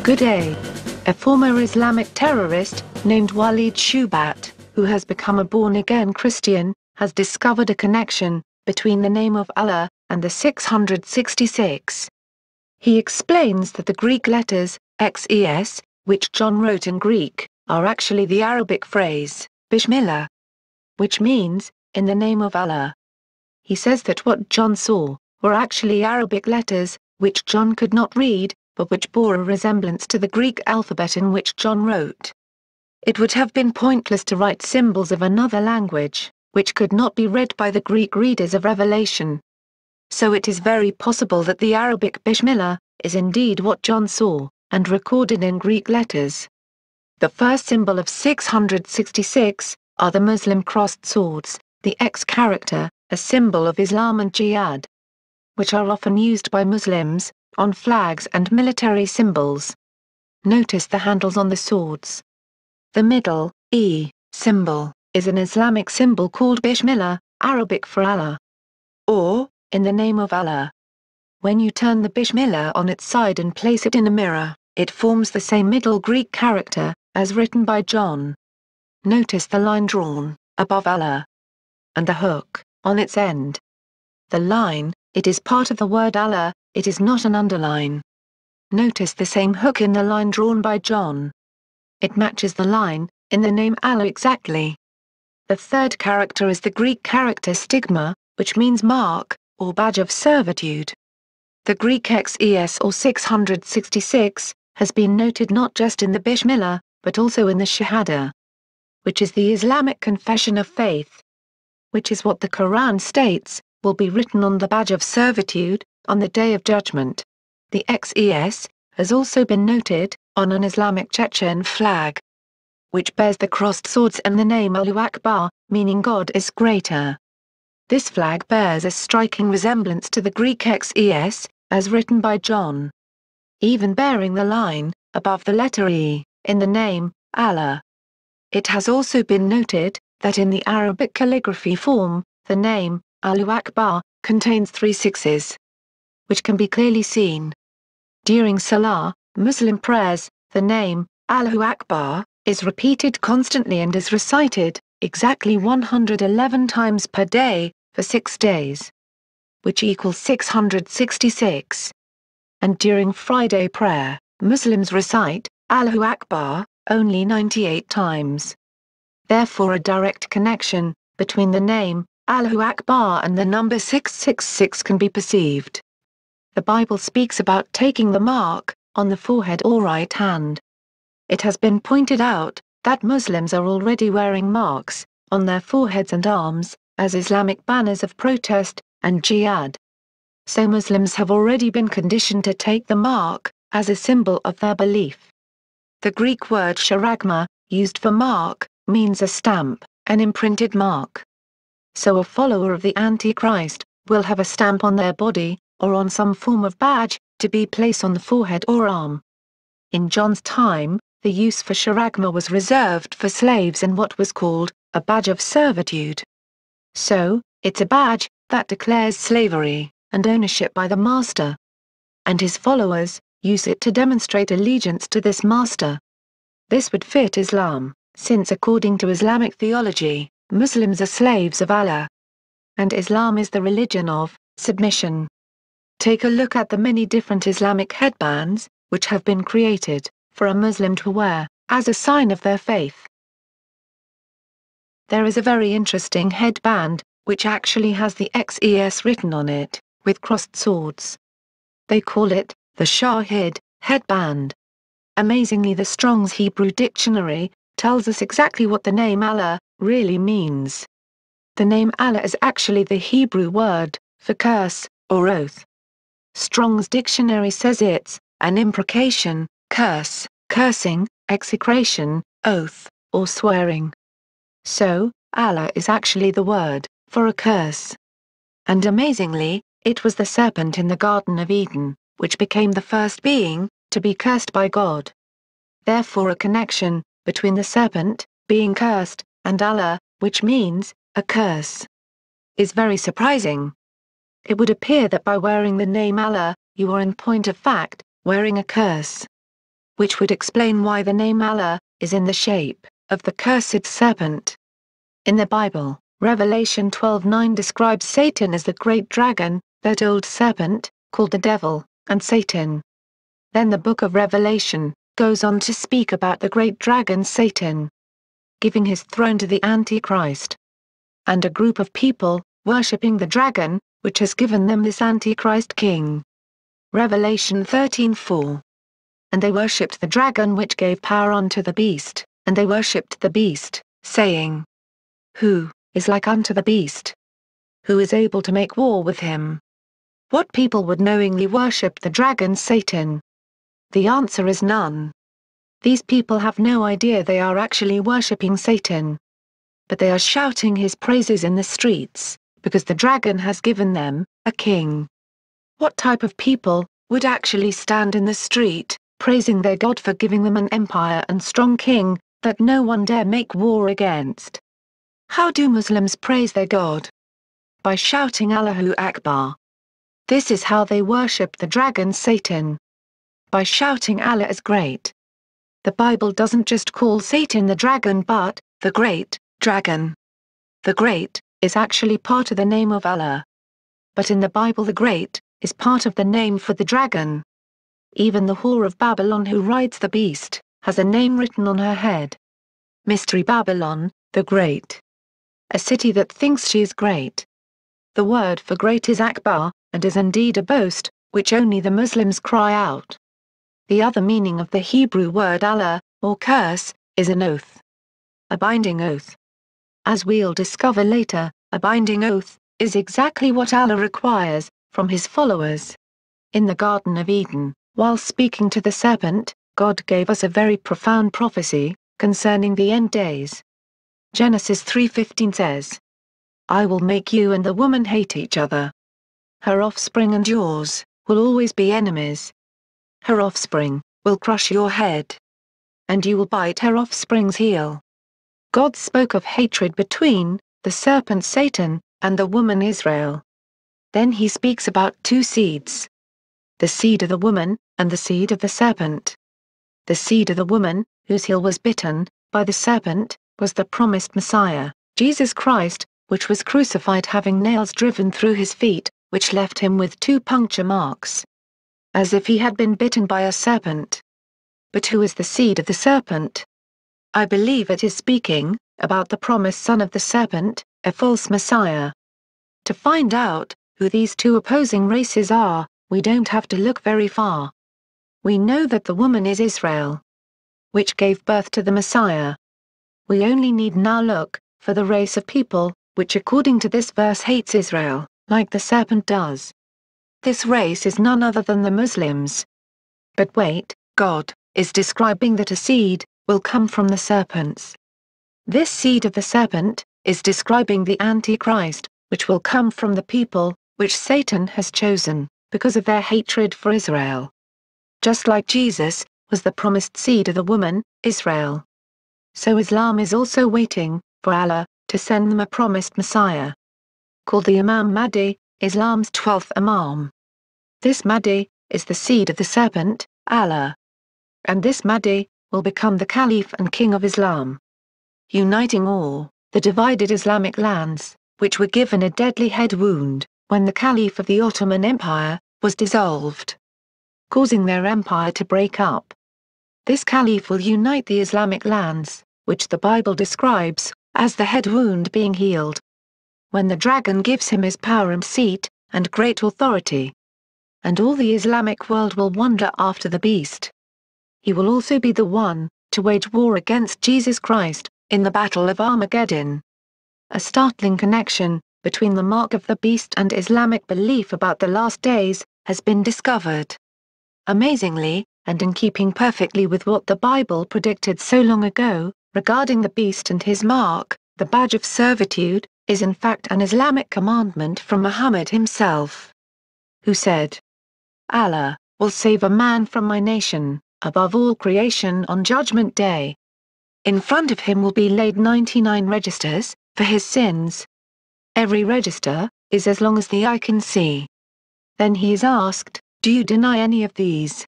Good day. A former Islamic terrorist, named Walid Shoebat, who has become a born-again Christian, has discovered a connection between the name of Allah and the 666. He explains that the Greek letters, XES, which John wrote in Greek, are actually the Arabic phrase, Bismillah, which means, in the name of Allah. He says that what John saw were actually Arabic letters, which John could not read, but which bore a resemblance to the Greek alphabet in which John wrote. It would have been pointless to write symbols of another language, which could not be read by the Greek readers of Revelation. So it is very possible that the Arabic Bismillah is indeed what John saw, and recorded in Greek letters. The first symbol of 666 are the Muslim crossed swords, the X character, a symbol of Islam and jihad, which are often used by Muslims on flags and military symbols. Notice the handles on the swords. The middle, E, symbol, is an Islamic symbol called Bismillah, Arabic for Allah, or, in the name of Allah. When you turn the Bismillah on its side and place it in a mirror, it forms the same middle Greek character, as written by John. Notice the line drawn, above Allah, and the hook, on its end. The line, it is part of the word Allah, it is not an underline. Notice the same hook in the line drawn by John. It matches the line, in the name Allah exactly. The third character is the Greek character stigma, which means mark, or badge of servitude. The Greek XES or 666, has been noted not just in the Bismillah, but also in the Shahada, which is the Islamic confession of faith, which is what the Quran states, will be written on the badge of servitude, on the Day of Judgment. The XES has also been noted on an Islamic Chechen flag, which bears the crossed swords and the name Allahu Akbar, meaning God is greater. This flag bears a striking resemblance to the Greek XES, as written by John, even bearing the line, above the letter E, in the name, Allah. It has also been noted that in the Arabic calligraphy form, the name, Allahu Akbar, contains 3 sixes, which can be clearly seen. During Salah, Muslim prayers, the name, Allahu Akbar, is repeated constantly and is recited, exactly 111 times per day, for 6 days, which equals 666. And during Friday prayer, Muslims recite, Allahu Akbar, only 98 times. Therefore a direct connection between the name, Allahu Akbar and the number 666 can be perceived. The Bible speaks about taking the mark, on the forehead or right hand. It has been pointed out, that Muslims are already wearing marks, on their foreheads and arms, as Islamic banners of protest, and jihad. So Muslims have already been conditioned to take the mark, as a symbol of their belief. The Greek word charagma, used for mark, means a stamp, an imprinted mark. So a follower of the Antichrist, will have a stamp on their body, or on some form of badge, to be placed on the forehead or arm. In John's time, the use for charagma was reserved for slaves and what was called, a badge of servitude. So, it's a badge, that declares slavery, and ownership by the master. And his followers, use it to demonstrate allegiance to this master. This would fit Islam, since according to Islamic theology, Muslims are slaves of Allah, and Islam is the religion of submission. Take a look at the many different Islamic headbands, which have been created, for a Muslim to wear, as a sign of their faith. There is a very interesting headband, which actually has the XES written on it, with crossed swords. They call it, the Shahid headband. Amazingly, the Strong's Hebrew Dictionary tells us exactly what the name Allah really means. The name Allah is actually the Hebrew word for curse, or oath. Strong's Dictionary says it's an imprecation, curse, cursing, execration, oath, or swearing. So, Allah is actually the word for a curse. And amazingly, it was the serpent in the Garden of Eden, which became the first being to be cursed by God. Therefore a connection between the serpent, being cursed, and Allah, which means a curse, is very surprising. It would appear that by wearing the name Allah, you are in point of fact, wearing a curse. which would explain why the name Allah is in the shape of the cursed serpent. In the Bible, Revelation 12:9 describes Satan as the great dragon, that old serpent, called the devil, and Satan. Then the book of Revelation goes on to speak about the great dragon Satan, giving his throne to the Antichrist, and a group of people worshipping the dragon, which has given them this Antichrist king. Revelation 13:4. And they worshipped the dragon which gave power unto the beast, and they worshipped the beast, saying, Who is like unto the beast? Who is able to make war with him? What people would knowingly worship the dragon Satan? The answer is none. These people have no idea they are actually worshipping Satan. But they are shouting his praises in the streets, because the dragon has given them a king. What type of people would actually stand in the street, praising their God for giving them an empire and strong king, that no one dare make war against? How do Muslims praise their God? By shouting Allahu Akbar. This is how they worship the dragon Satan. By shouting Allah is great. The Bible doesn't just call Satan the dragon but, the great dragon. The great is actually part of the name of Allah. But in the Bible the great is part of the name for the dragon. Even the whore of Babylon who rides the beast, has a name written on her head. Mystery Babylon, the Great. A city that thinks she is great. The word for great is Akbar, and is indeed a boast, which only the Muslims cry out. The other meaning of the Hebrew word Allah, or curse, is an oath. A binding oath. As we'll discover later, a binding oath is exactly what Allah requires from his followers. In the Garden of Eden, while speaking to the serpent, God gave us a very profound prophecy concerning the end days. Genesis 3:15 says, I will make you and the woman hate each other. Her offspring and yours will always be enemies. Her offspring will crush your head, and you will bite her offspring's heel. God spoke of hatred between the serpent Satan and the woman Israel. Then he speaks about two seeds. The seed of the woman, and the seed of the serpent. The seed of the woman, whose heel was bitten by the serpent, was the promised Messiah, Jesus Christ, which was crucified having nails driven through his feet, which left him with 2 puncture marks, as if he had been bitten by a serpent. But who is the seed of the serpent? I believe it is speaking about the promised son of the serpent, a false Messiah. To find out who these two opposing races are, we don't have to look very far. We know that the woman is Israel, which gave birth to the Messiah. We only need now look for the race of people, which according to this verse hates Israel, like the serpent does. This race is none other than the Muslims. But wait, God is describing that a seed will come from the serpents. This seed of the serpent is describing the Antichrist, which will come from the people, which Satan has chosen, because of their hatred for Israel. Just like Jesus was the promised seed of the woman, Israel. So Islam is also waiting for Allah to send them a promised Messiah. Called the Imam Mahdi, Islam's 12th Imam. This Mahdi is the seed of the serpent, Allah. And this Mahdi will become the Caliph and King of Islam, uniting all the divided Islamic lands, which were given a deadly head wound when the Caliph of the Ottoman Empire was dissolved, causing their empire to break up. This Caliph will unite the Islamic lands, which the Bible describes as the head wound being healed, when the dragon gives him his power and seat, and great authority. And all the Islamic world will wander after the beast. He will also be the one to wage war against Jesus Christ in the Battle of Armageddon. A startling connection between the mark of the beast and Islamic belief about the last days has been discovered. Amazingly, and in keeping perfectly with what the Bible predicted so long ago, regarding the beast and his mark, the badge of servitude, is in fact an Islamic commandment from Muhammad himself, who said, Allah will save a man from my nation, above all creation on Judgment Day. In front of him will be laid 99 registers, for his sins. Every register is as long as the eye can see. Then he is asked, do you deny any of these?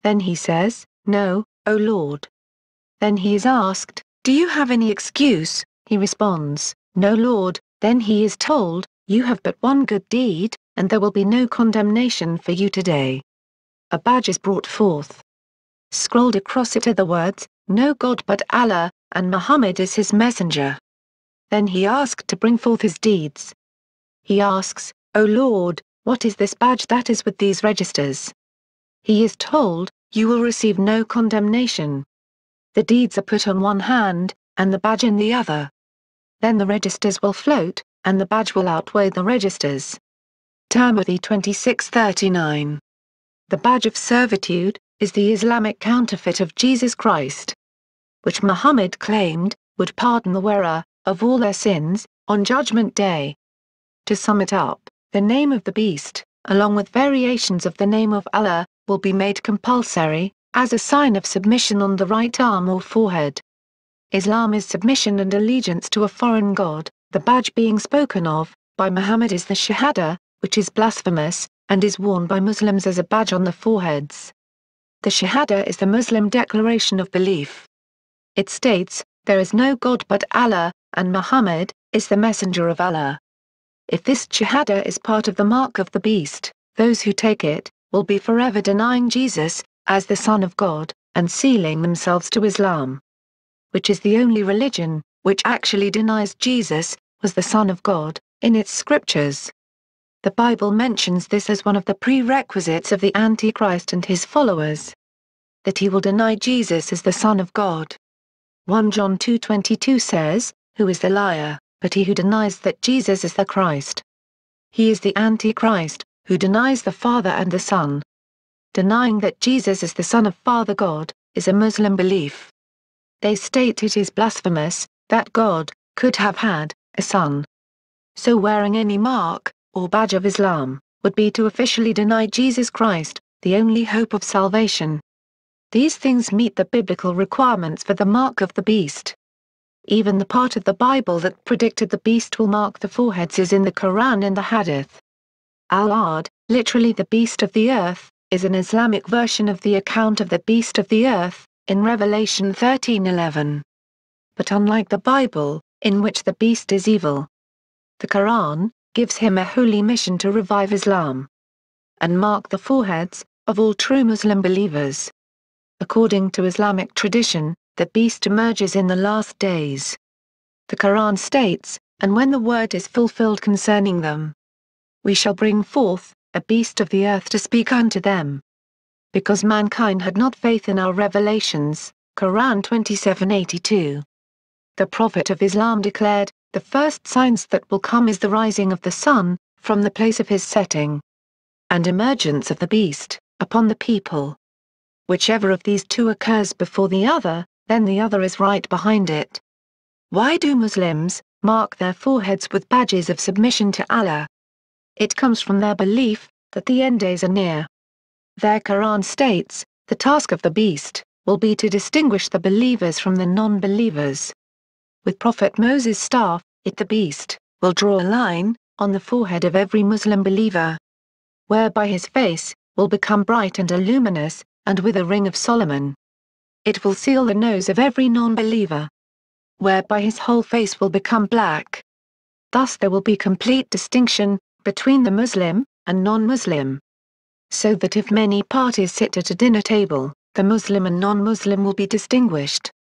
Then he says, "No, O Lord." Then he is asked, "Do you have any excuse?" He responds, "No Lord." Then he is told, "You have but one good deed, and there will be no condemnation for you today." A badge is brought forth. Scrolled across it are the words, "No God but Allah, and Muhammad is his messenger." Then he asked to bring forth his deeds. He asks, "O Lord, what is this badge that is with these registers?" He is told, "You will receive no condemnation." The deeds are put on one hand, and the badge in the other. Then the registers will float, and the badge will outweigh the registers. Tirmidhi 26:39. The badge of servitude is the Islamic counterfeit of Jesus Christ, which Muhammad claimed would pardon the wearer of all their sins on Judgment Day. To sum it up, the name of the beast, along with variations of the name of Allah, will be made compulsory, as a sign of submission on the right arm or forehead. Islam is submission and allegiance to a foreign god. The badge being spoken of by Muhammad is the Shahada, which is blasphemous, and is worn by Muslims as a badge on the foreheads. The Shahada is the Muslim declaration of belief. It states, "There is no God but Allah, and Muhammad is the messenger of Allah." If this Shahada is part of the mark of the beast, those who take it will be forever denying Jesus as the Son of God, and sealing themselves to Islam, which is the only religion which actually denies Jesus was the Son of God in its scriptures. The Bible mentions this as one of the prerequisites of the Antichrist and his followers, that he will deny Jesus as the Son of God. 1 John 2:22 says, "Who is the liar, but he who denies that Jesus is the Christ? He is the Antichrist, who denies the Father and the Son." Denying that Jesus is the Son of Father God is a Muslim belief. They state it is blasphemous that God could have had a son. So wearing any mark or badge of Islam would be to officially deny Jesus Christ, the only hope of salvation. These things meet the biblical requirements for the mark of the beast. Even the part of the Bible that predicted the beast will mark the foreheads is in the Quran and the Hadith. Al-Ad, literally the beast of the earth, is an Islamic version of the account of the beast of the earth, in Revelation 13:11. But unlike the Bible, in which the beast is evil, the Quran gives him a holy mission to revive Islam and mark the foreheads of all true Muslim believers. According to Islamic tradition, the beast emerges in the last days. The Quran states, "And when the word is fulfilled concerning them, we shall bring forth a beast of the earth to speak unto them." Because mankind had not faith in our revelations, Quran 27:82. The Prophet of Islam declared, "The first signs that will come is the rising of the sun, from the place of his setting, and emergence of the beast, upon the people. Whichever of these two occurs before the other, then the other is right behind it." Why do Muslims mark their foreheads with badges of submission to Allah? It comes from their belief that the end days are near. Their Quran states, "The task of the beast will be to distinguish the believers from the non-believers." With Prophet Moses' staff, the beast will draw a line on the forehead of every Muslim believer, whereby his face will become bright and luminous, and with a ring of Solomon. It will seal the nose of every non-believer, whereby his whole face will become black. Thus there will be complete distinction between the Muslim and non-Muslim, so that if many parties sit at a dinner table, the Muslim and non-Muslim will be distinguished.